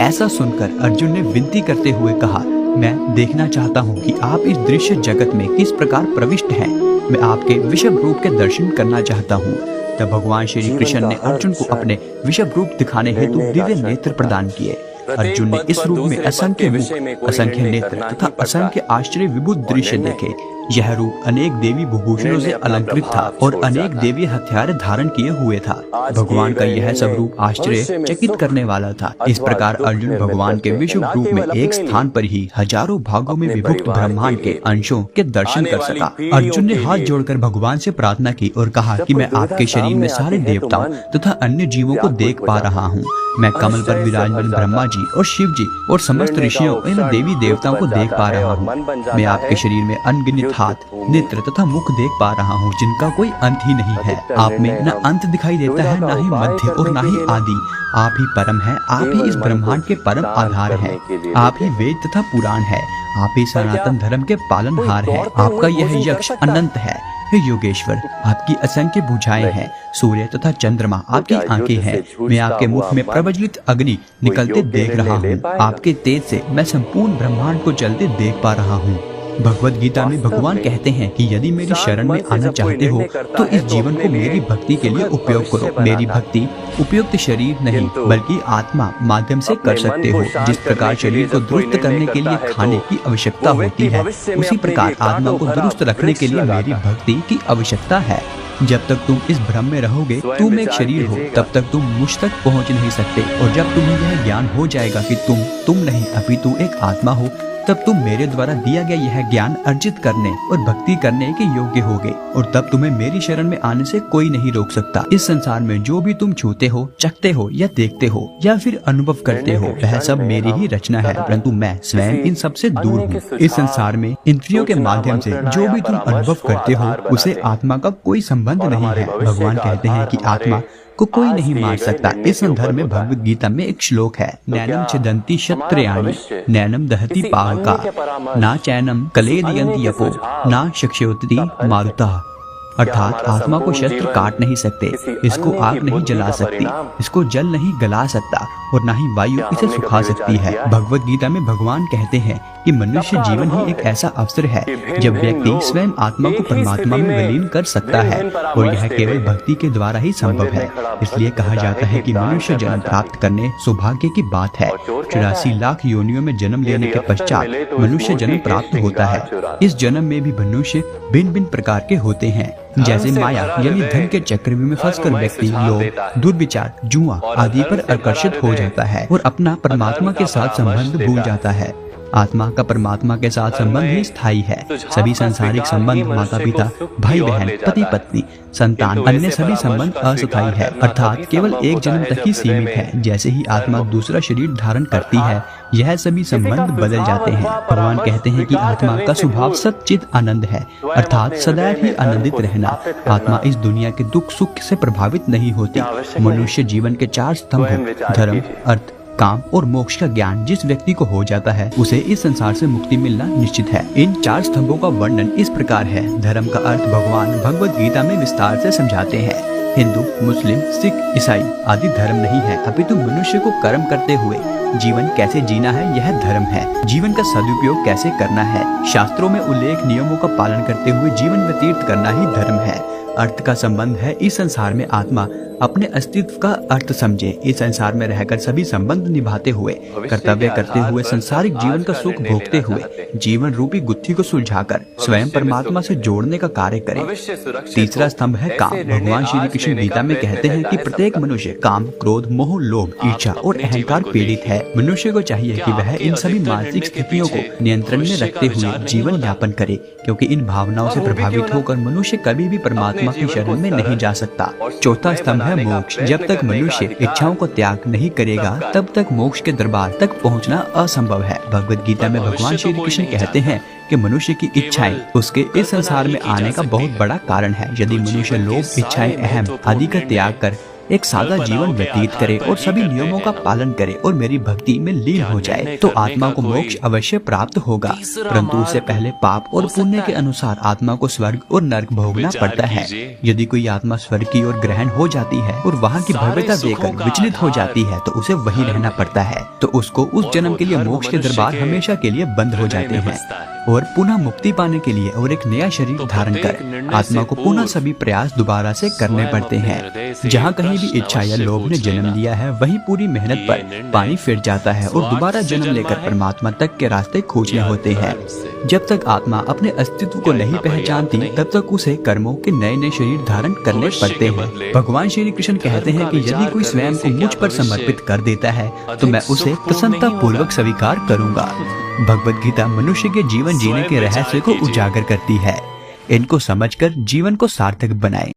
ऐसा सुनकर अर्जुन ने विनती करते हुए कहा, मैं देखना चाहता हूँ कि आप इस दृश्य जगत में किस प्रकार प्रविष्ट हैं। मैं आपके विषम रूप के दर्शन करना चाहता हूँ। तब भगवान श्री कृष्ण ने अर्जुन को अपने विषम रूप दिखाने हेतु दिव्य नेत्र प्रदान किए। अर्जुन ने इस रूप में असंख्य मुख, असंख्य नेत्र तथा असंख्य आश्चर्य विभुत दृश्य देखे। यह रूप अनेक देवी भूभूषणों से अलंकृत था और अनेक देवी हथियार धारण किए हुए था। भगवान का यह सब रूप आश्चर्य चकित करने वाला था। इस प्रकार अर्जुन भगवान के विश्व रूप में एक स्थान पर ही हजारों भागों में विभक्त ब्रह्मांड के अंशों के दर्शन कर सका। अर्जुन ने हाथ जोड़कर भगवान से प्रार्थना की और कहा कि मैं आपके शरीर में सारे देवताओं तथा अन्य जीवों को देख पा रहा हूँ। मैं कमल पर विराजमान ब्रह्मा जी और शिव जी और समस्त ऋषियों एवं देवी देवताओं को देख पा रहा हूँ। मैं आपके शरीर में अनगिनत हाथ, नेत्र तथा मुख देख पा रहा हूँ जिनका कोई अंत ही नहीं है। आप में न अंत दिखाई देता है, न ही मध्य और न ही आदि। आप ही परम है, आप ही इस ब्रह्मांड के परम आधार है। आप ही वेद तथा पुराण है, आप ही सनातन धर्म के पालनहार है। आपका यह यक्ष अनंत है। हे योगेश्वर, आपकी असंख्य भुजाएं हैं। सूर्य तथा चंद्रमा आपकी आंखें हैं। मैं आपके मुख में प्रज्वलित अग्नि निकलते देख रहा हूँ। आपके तेज से मैं संपूर्ण ब्रह्मांड को जलते देख पा रहा हूँ। भगवत गीता में भगवान कहते हैं कि यदि मेरी शरण में आना चाहते हो तो इस जीवन को मेरी भक्ति के लिए उपयोग करो। मेरी भक्ति उपयुक्त शरीर नहीं बल्कि आत्मा माध्यम से कर सकते हो। जिस प्रकार शरीर को दुरुस्त करने के लिए खाने की आवश्यकता होती है, उसी प्रकार आत्मा को दुरुस्त रखने के लिए मेरी भक्ति की आवश्यकता है। जब तक तुम इस भ्रम में रहोगे तुम एक शरीर हो, तब तक तुम मुझ तक पहुंच नहीं सकते। और जब तुम्हें यह ज्ञान हो जाएगा कि तुम नहीं अपितु एक आत्मा हो, तब तुम मेरे द्वारा दिया गया यह ज्ञान अर्जित करने और भक्ति करने के योग्य होगे। और तब तुम्हें मेरी शरण में आने से कोई नहीं रोक सकता। इस संसार में जो भी तुम छूते हो, चखते हो या देखते हो या फिर अनुभव करते हो, वह सब मेरी ही रचना है, परंतु मैं स्वयं इन सब से दूर हूँ। इस संसार में इंद्रियों के माध्यम से जो भी तुम अनुभव करते हो, उसे आत्मा का कोई संबंध नहीं है। भगवान कहते हैं कि आत्मा को कोई नहीं मार सकता। इस संदर्भ में भगवत गीता में एक श्लोक है, नैनम छिदन्ति क्षत्रियाणि नैनम दहति पावका ना चैनम कलेदयन्ति यपो ना शक्ष्योति मारुतः। अर्थात आत्मा को शस्त्र काट नहीं सकते, इसको आग नहीं जला सकती, इसको जल नहीं गला सकता और न ही वायु इसे सुखा सकती है। भगवत गीता में भगवान कहते हैं कि मनुष्य जीवन ही एक ऐसा अवसर है जब व्यक्ति स्वयं आत्मा को परमात्मा में विलीन कर सकता है और यह केवल भक्ति के द्वारा ही संभव है। इसलिए कहा जाता है कि मनुष्य जन्म प्राप्त करने सौभाग्य की बात है। 84 लाख योनियों में जन्म लेने के पश्चात मनुष्य जन्म प्राप्त होता है। इस जन्म में भी मनुष्य भिन्न भिन्न प्रकार के होते हैं। जैसे माया यानी धन के चक्रव्यूह में फंसकर व्यक्ति लोभ, दुर्विचार, जुआ आदि पर आकर्षित हो जाता है और अपना परमात्मा के साथ संबंध भूल जाता है। आत्मा का परमात्मा के साथ संबंध ही स्थायी है। सभी सांसारिक संबंध, माता पिता, भाई बहन, पति पत्नी, संतान, अन्य सभी संबंध अस्थायी है, अर्थात केवल एक जन्म तक ही सीमित है। जैसे ही आत्मा दूसरा शरीर धारण करती है, यह सभी संबंध बदल जाते हैं। भगवान कहते हैं कि आत्मा का स्वभाव सच्चित आनंद है, अर्थात सदैव ही आनंदित रहना। आत्मा इस दुनिया के दुख सुख से प्रभावित नहीं होती। मनुष्य जीवन के 4 स्तंभ धर्म, अर्थ, काम और मोक्ष का ज्ञान जिस व्यक्ति को हो जाता है, उसे इस संसार से मुक्ति मिलना निश्चित है। इन 4 स्तंभों का वर्णन इस प्रकार है। धर्म का अर्थ भगवान भगवत गीता में विस्तार से समझाते हैं। हिंदू, मुस्लिम, सिख, ईसाई आदि धर्म नहीं है, अपितु मनुष्य को कर्म करते हुए जीवन कैसे जीना है यह धर्म है। जीवन का सदुपयोग कैसे करना है, शास्त्रों में उल्लेख नियमों का पालन करते हुए जीवन व्यतीत करना ही धर्म है। अर्थ का संबंध है इस संसार में आत्मा अपने अस्तित्व का अर्थ समझे। इस संसार में रहकर सभी संबंध निभाते हुए, कर्तव्य करते हुए, संसारिक जीवन का सुख भोगते हुए, जीवन रूपी गुत्थी को सुलझाकर स्वयं परमात्मा से जोड़ने का कार्य करे। तीसरा स्तंभ है काम। भगवान श्री कृष्ण गीता में कहते हैं कि प्रत्येक मनुष्य काम, क्रोध, मोह, लोभ, इच्छा और अहंकार पीड़ित है। मनुष्य को चाहिए कि वह इन सभी मानसिक स्थितियों को नियंत्रण में रखते हुए जीवन यापन करे, क्योंकि इन भावनाओं से प्रभावित होकर मनुष्य कभी भी परमात्मा की शरण में नहीं जा सकता। चौथा स्तंभ है मोक्ष। जब तक मनुष्य इच्छाओं को त्याग नहीं करेगा, तब तक मोक्ष के दरबार तक पहुंचना असंभव है। भगवत गीता में भगवान श्री कृष्ण कहते हैं कि मनुष्य की इच्छाएं उसके इस संसार में आने का बहुत बड़ा कारण है। यदि मनुष्य लोभ, इच्छाएं, अहम आदि का त्याग कर एक सादा जीवन व्यतीत करे और सभी नियमों का पालन करे और मेरी भक्ति में लीन हो जाए तो आत्मा को मोक्ष अवश्य प्राप्त होगा, परंतु उससे पहले पाप और पुण्य के अनुसार आत्मा को स्वर्ग और नरक भोगना पड़ता है। यदि कोई आत्मा स्वर्ग की ओर ग्रहण हो जाती है और वहाँ की भव्यता देखकर विचलित हो जाती है तो उसे वहीं रहना पड़ता है, तो उसको उस जन्म के लिए मोक्ष के दरबार हमेशा के लिए बंद हो जाते हैं और पुनः मुक्ति पाने के लिए और एक नया शरीर धारण कर आत्मा को पुनः सभी प्रयास दोबारा से करने पड़ते हैं। जहाँ कहीं भी इच्छा या लोभ ने जन्म लिया है वहीं पूरी मेहनत पर पानी फिर जाता है और दोबारा जन्म लेकर परमात्मा तक के रास्ते खोजने होते हैं। जब तक आत्मा अपने अस्तित्व को नहीं पहचानती तब तक उसे कर्मों के नए नए शरीर धारण करने पड़ते हैं। भगवान श्री कृष्ण कहते हैं कि यदि कोई स्वयं को मुझ पर समर्पित कर देता है तो मैं उसे प्रसन्नता पूर्वक स्वीकार करूंगा। भगवद गीता मनुष्य के जीवन जीने के रहस्य को उजागर करती है। इनको समझकर जीवन को सार्थक बनाएं।